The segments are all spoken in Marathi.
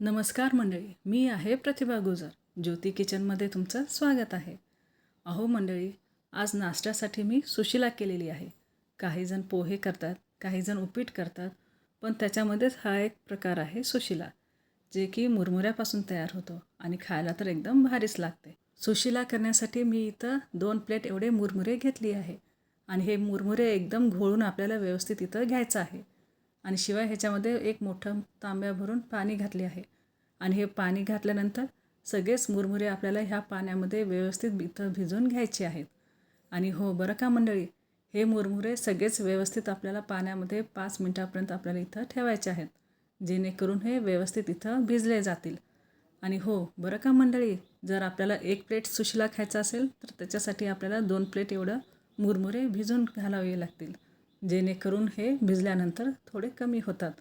नमस्कार मंडळी, मी आहे प्रतिभा गुजर. ज्योती किचनमध्ये तुमचं स्वागत आहे. अहो मंडळी, आज नाश्त्यासाठी मी सुशिला केलेली आहे. काहीजण पोहे करतात, काहीजण उपीट करतात, पण त्याच्यामध्येच हा एक प्रकार आहे सुशिला, जे की मुरमुऱ्यापासून तयार होतो आणि खायला तर एकदम भारीच लागते. सुशिला करण्यासाठी मी इथं 2 प्लेट एवढे मुरमुरे घेतली आहे आणि हे मुरमुरे एकदम घोळून आपल्याला व्यवस्थित इथं घ्यायचं आहे. आणि शिवाय ह्याच्यामध्ये एक मोठं तांब्या भरून पाणी घातले आहे आणि हे पाणी घातल्यानंतर सगळेच मुरमुरे आपल्याला ह्या पाण्यामध्ये व्यवस्थित इथं भिजवून घ्यायचे आहेत. आणि हो बरं का मंडळी, हे मुरमुरे सगळेच व्यवस्थित आपल्याला पाण्यामध्ये 5 मिनटापर्यंत आपल्याला इथं ठेवायचे आहेत, जेणेकरून हे व्यवस्थित इथं भिजले जातील. आणि हो बरं का मंडळी, जर आपल्याला 1 प्लेट सुशिला खायचा असेल तर त्याच्यासाठी आपल्याला 2 प्लेट एवढं मुरमुरे भिजून घालावे लागतील, जेणेकरून हे भिजल्यानंतर थोडे कमी होतात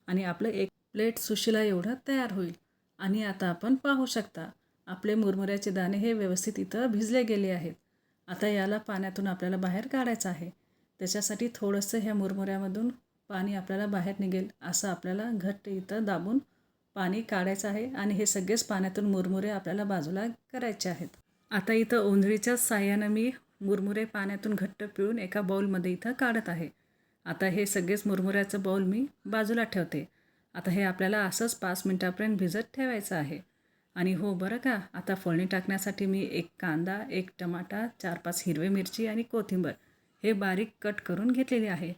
आणि आपलं 1 प्लेट सुशिला एवढं तयार होईल. आणि आता आपण पाहू शकता, आपले मुरमुऱ्याचे दाणे हे व्यवस्थित इथं भिजले गेले आहेत. आता याला पाण्यातून आपल्याला बाहेर काढायचं आहे. त्याच्यासाठी थोडंसं ह्या मुरमुऱ्यामधून पाणी आपल्याला बाहेर निघेल असं आपल्याला घट्ट इथं दाबून पाणी काढायचं आहे आणि हे सगळेच पाण्यातून मुरमुरे आपल्याला बाजूला करायचे आहेत. आता इथं ओंजळीच्या साहाय्यानं मी मुरमुरे पाण्यातून घट्ट पिळून एका बाऊलमध्ये इथं काढत आहे. आता हे सगळेच मुरमुऱ्याचं बाऊल मी बाजूला ठेवते. आता हे आपल्याला असंच 5 मिनटापर्यंत भिजत ठेवायचं आहे. आणि हो बरं का, आता फोडणी टाकण्यासाठी मी 1 कांदा, 1 टमाटा, 4-5 हिरवी मिरची आणि कोथिंबीर हे बारीक कट करून घेतलेले आहे.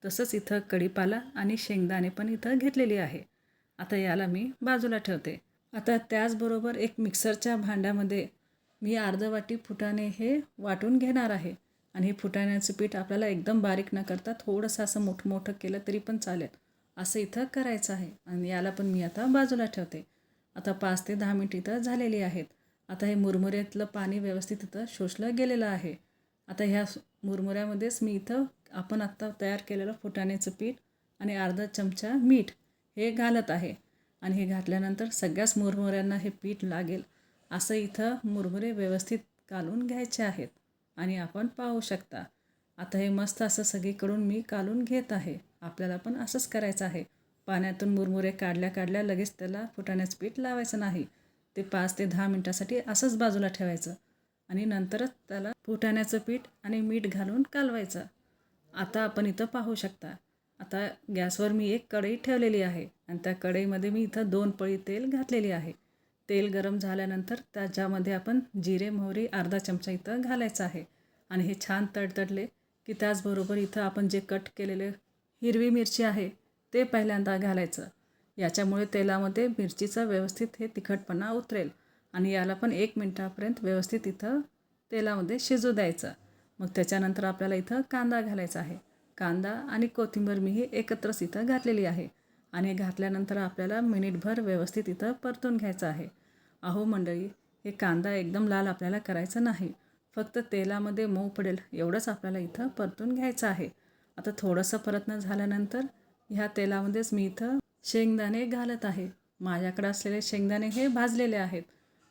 तसंच इथं कढीपाला आणि शेंगदाणे पण इथं घेतलेली आहे. आता याला मी बाजूला ठेवते. आता त्याचबरोबर एक मिक्सरच्या भांड्यामध्ये मी अर्ध वाटी फुटाणे हे वाटून घेणार आहे. आणि हे फुटाण्याचं पीठ आपल्याला एकदम बारीक न करता थोडंसं असं मोठं मोठं केलं तरी पण चालेल, असं इथं करायचं आहे. आणि याला पण मी आता बाजूला ठेवते. आता 5 ते 10 मिनिट इथं झालेली आहेत. आता हे मुरमुऱ्यातलं पाणी व्यवस्थित इथं शोषलं गेलेलं आहे. आता ह्या मुरमुऱ्यामध्येच मी इथं आपण आत्ता तयार केलेलं फुटाण्याचं पीठ आणि अर्धा चमचा मीठ हे घालत आहे. आणि हे घातल्यानंतर सगळ्याच मुरमुऱ्यांना हे पीठ लागेल असं इथं मुरमुरे व्यवस्थित कालून घ्यायचे आहेत. आणि आपण पाहू शकता, आता हे मस्त असं सगळीकडून मी कालून घेत आहे. आपल्याला पण असंच करायचं आहे. पाण्यातून मुरमुरे काढल्या काढल्या लगेच त्याला फुटाण्याचं पीठ लावायचं नाही. ते 5 ते 10 मिनटासाठी असंच बाजूला ठेवायचं आणि नंतरच त्याला फुटाण्याचं पीठ आणि मीठ घालून कालवायचं. आता आपण इथं पाहू शकता, आता गॅसवर मी एक कढई ठेवलेली आहे आणि त्या कढईमध्ये मी इथं 2 पळी तेल घातलेली आहे. तेल गरम झाल्यानंतर त्याच्यामध्ये आपण जिरे मोहरी अर्धा चमचा इथं घालायचं आहे. आणि हे छान तडतडले की त्याचबरोबर इथं आपण जे कट केलेले हिरवी मिरची आहे ते पहिल्यांदा घालायचं. याच्यामुळे तेलामध्ये मिरचीचा व्यवस्थित हे तिखटपणा उतरेल आणि याला पण 1 मिनटापर्यंत व्यवस्थित इथं तेलामध्ये शिजू द्यायचं. मग त्याच्यानंतर आपल्याला इथं कांदा घालायचा आहे. कांदा आणि कोथिंबीर मी ही एकत्रच इथं घातलेली आहे. आणि घातल्यानंतर आपल्याला मिनिटभर व्यवस्थित इथं परतून घ्यायचं आहे. अहो मंडळी, हे कांदा एकदम लाल आपल्याला करायचं नाही, फक्त तेलामध्ये मऊ पडेल एवढंच आपल्याला इथं परतून घ्यायचं आहे. आता थोडंसं परतणं झाल्यानंतर ह्या तेलामध्येच मी इथं शेंगदाणे घालत आहे. माझ्याकडे असलेले शेंगदाणे हे भाजलेले आहेत.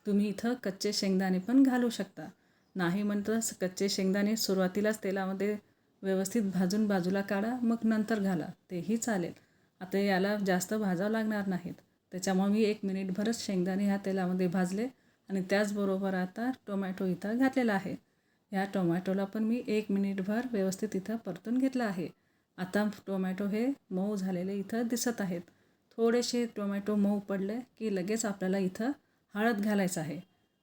तुम्ही इथं कच्चे शेंगदाणे पण घालू शकता. नाही म्हणतं कच्चे शेंगदाणे सुरुवातीलाच तेलामध्ये व्यवस्थित भाजून बाजूला काढा, मग नंतर घाला, तेही चालेल. आता याला जास्त भाजावं लागणार नाहीत. त्याच्यामुळे मी 1 मिनिटभरच शेंगदाणे ह्या तेलामध्ये भाजले आणि त्याचबरोबर आता टोमॅटो इथं घातलेला आहे. ह्या टोमॅटोला पण मी 1 मिनिटभर व्यवस्थित इथं परतून घेतलं आहे. आता टोमॅटो हे मऊ झालेले इथं दिसत आहेत. थोडेसे टोमॅटो मऊ पडले की लगेच आपल्याला इथं हळद घालायचं आहे.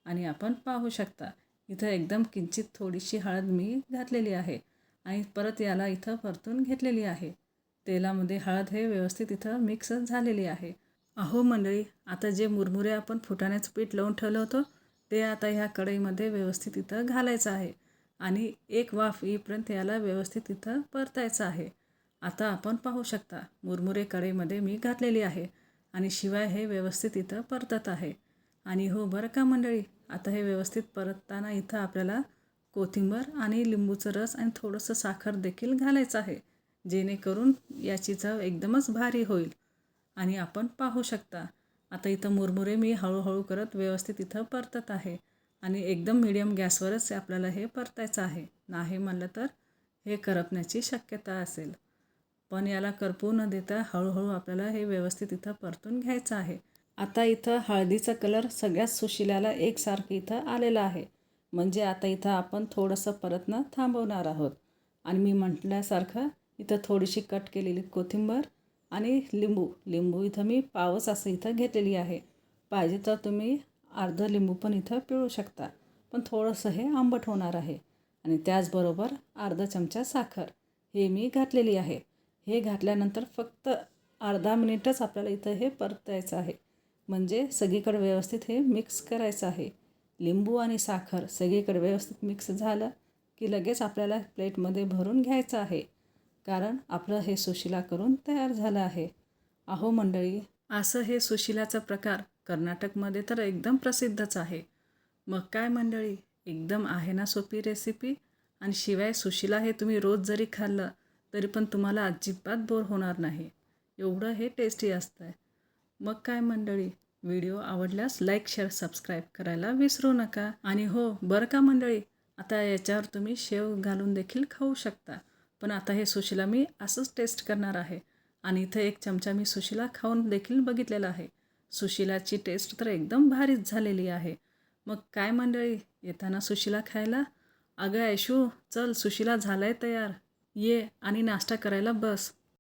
आणि आपण पाहू शकता, इथं एकदम किंचित थोडीशी हळद मी घातलेली आहे आणि परत याला इथं परतून घेतलेली आहे. तेलामध्ये हळद हे व्यवस्थित इथं मिक्स झालेली आहे. अहो मंडळी, आता जे मुरमुरे आपण फुटाण्याचं पीठ लावून ठेवलं होतं ते आता ह्या कढईमध्ये व्यवस्थित इथं घालायचं आहे आणि एक वाफ येईपर्यंत याला व्यवस्थित इथं परतायचं आहे. आता आपण पाहू शकता, मुरमुरे कढईमध्ये मी घातलेली आहे आणि शिवाय हे व्यवस्थित इथं परतत आहे. आणि हो बरं का मंडळी, आता हे व्यवस्थित परतताना इथं आपल्याला कोथिंबीर आणि लिंबूचं रस आणि थोडंसं साखर देखील घालायचं आहे, जेणेकरून याची चव एकदमच भारी होईल. आणि आपण पाहू शकता, आता इथं मुरमुरे मी हळूहळू करत व्यवस्थित इथं परतत आहे आणि एकदम मीडियम गॅसवरच आपल्याला हे परतायचं आहे. नाही म्हणलं तर हे करपण्याची शक्यता असेल. पण याला करपू न देता हळूहळू आपल्याला हे व्यवस्थित इथं परतून घ्यायचं आहे. आता इथं हळदीचा कलर सगळ्याच सुशिल्याला एकसारखं इथं आलेला आहे. म्हणजे आता इथं आपण थोडंसं परतणं थांबवणार आहोत. आणि मी म्हटल्यासारखं इथं थोडीशी कट केलेली कोथिंबीर आणि लिंबू इथं मी पावच असं इथं घेतलेली आहे. पाहिजे तर तुम्ही अर्धं लिंबू पण इथं पिळू शकता. पण थोडंसं हे आंबट होणार आहे. आणि त्याचबरोबर अर्धा चमचा साखर हे मी घातलेली आहे. हे घातल्यानंतर फक्त अर्धा मिनिटच आपल्याला इथं हे परतायचं आहे. म्हणजे सगळीकडे व्यवस्थित हे मिक्स करायचं आहे. लिंबू आणि साखर सगळीकडे व्यवस्थित मिक्स झालं की लगेच आपल्याला प्लेटमध्ये भरून घ्यायचं आहे. कारण आपलं हे सुशिला करून तयार झालं आहे. अहो मंडळी, असं हे सुशिलाचा प्रकार कर्नाटकमध्ये तर एकदम प्रसिद्धच आहे. मग काय मंडळी, एकदम आहे ना सोपी रेसिपी. आणि शिवाय सुशिला हे तुम्ही रोज जरी खाल्लं तरी पण तुम्हाला अजिबात बोर होणार नाही. एवढं हे टेस्टी असतं आहे. मग काय मंडळी, व्हिडिओ आवडल्यास लाईक शेअर सबस्क्राईब करायला विसरू नका. आणि हो बरं का मंडळी, आता याच्यावर तुम्ही शेव घालून देखील खाऊ शकता. पण आता हे सुशिला मी असंच टेस्ट करणार आहे. आणि इथं 1 चमचा मी सुशिला खाऊन देखील बघितलेला आहे. सुशिलाची टेस्ट तर एकदम भारीच झालेली आहे. मग काय मंडळी, येताना सुशिला खायला? अगं ऐशू, चल सुशिला झालाय तयार, ये आणि नाश्ता करायला बस.